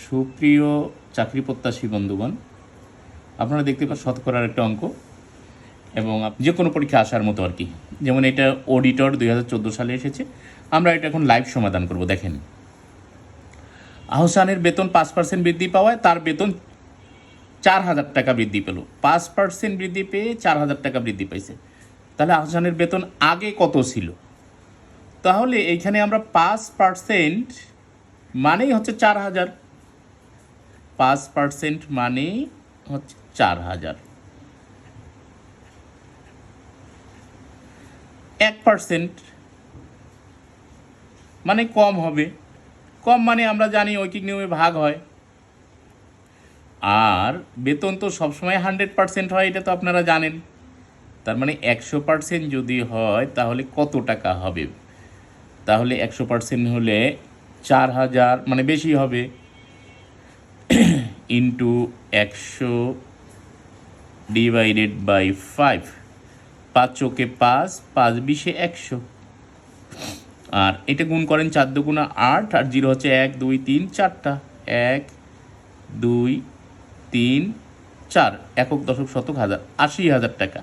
সুপ্রিয় চাকরি প্রত্যাশী বন্ধুগণ, আপনারা দেখতে পাচ্ছেন শতকরার একটা অঙ্ক এবং যে কোনো পরীক্ষা আসার মতো আর কি। যেমন এটা অডিটর 2014 সালে এসেছে। আমরা এটা এখন লাইভ সমাধান করব। দেখেন, আহসানের বেতন 5% বৃদ্ধি পাওয়ায় তার বেতন 4,000 টাকা বৃদ্ধি পেল। 5% বৃদ্ধি পেয়ে 4,000 টাকা বৃদ্ধি পাইছে। তাহলে আহসানের বেতন আগে কত ছিল? তাহলে এইখানে আমরা 5% মানেই হচ্ছে 4,000। 5% মানেই হচ্ছে 4,000। 1% মানে কম হবে। কম মানে আমরা জানি ঐকিক নিয়মে ভাগ হয়। আর বেতন তো সবসময় 100% হয়, এটা তো আপনারা জানেন। তার মানে 100% যদি হয় তাহলে কত টাকা হবে? তাহলে 100% হলে 4,000 মানে বেশি হবে, ইন্টু 100 ডিভাইডেড বাই 5। 5 চোকে 5, 5 20 100। আর এটা গুণ করেন 4 দুগুণা 8, আর 0 হচ্ছে 1 2 3 4টা। 1 2 3 4, একক দশক শতক হাজার, 80,000 টাকা।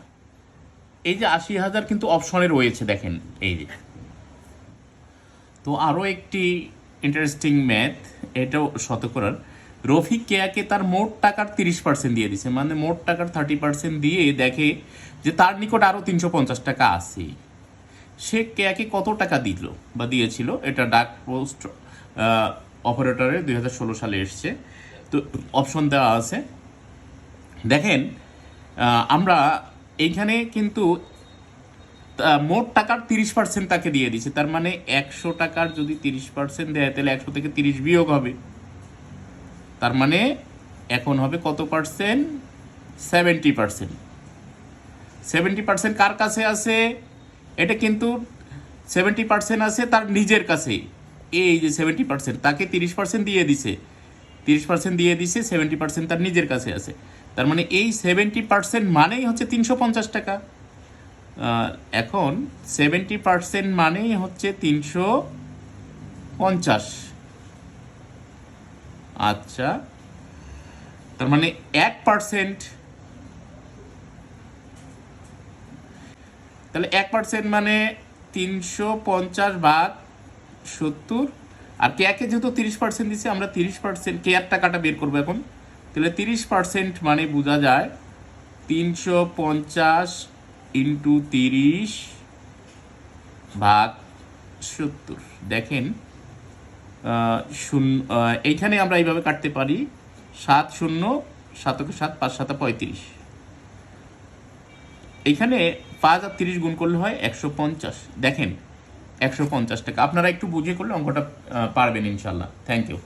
এই যে 80,000 কিন্তু অপশনে রয়েছে, দেখেন এই যে। তো আরও একটি ইন্টারেস্টিং ম্যাথ, এটাও শতকরার। রফিক কেয়াকে তার মোট টাকার 30% দিয়ে দিছে, মানে মোট টাকার 30% দিয়ে দেখে যে তার নিকট আরও 350 টাকা আছে। সে কেয়াকে কত টাকা দিল বা দিয়েছিল? এটা ডাক পোস্ট অপারেটরে 2016 সালে এসছে। তো অপশন দেওয়া আছে। দেখেন, আমরা এইখানে কিন্তু মোট টাকার 30% তাকে দিয়ে দিচ্ছে। তার মানে 100 টাকার যদি 30% দেয় তাহলে 100 থেকে 30 বিয়োগ হবে। তার মানে এখন হবে কত পার্সেন্ট? 70%। 70% কার কাছে আছে? এটা কিন্তু 70% আছে তার নিজের কাছে। এই যে 70%, তাকে 30% দিয়ে দিছে। 30% দিয়ে দিছে, 70% তার নিজের কাছে আছে। তার মানে এই 70% মানেই হচ্ছে 350 টাকা। এখন 70% মানেই হচ্ছে 350। আচ্ছা, তার মানে 1%, তাহলে 1% মানে 350 ভাগ 70। আর কেয়াকে যেহেতু 30% দিচ্ছে, আমরা 30% কেয়ার টাকাটা বের করবো এখন। তাহলে 30% মানে বোঝা যায় 350 ইন্টু 30 ভাগ 70। দেখেন, এইখানে আমরা এইভাবে কাটতে পারি। 7 0 7 7 5 7 35। এইখানে 5 আর 30 গুণ করলে হয় 150। দেখেন, 150 টাকা। আপনারা একটু বুঝে করলে অঙ্কটা পারবেন ইনশাল্লাহ। Thank you.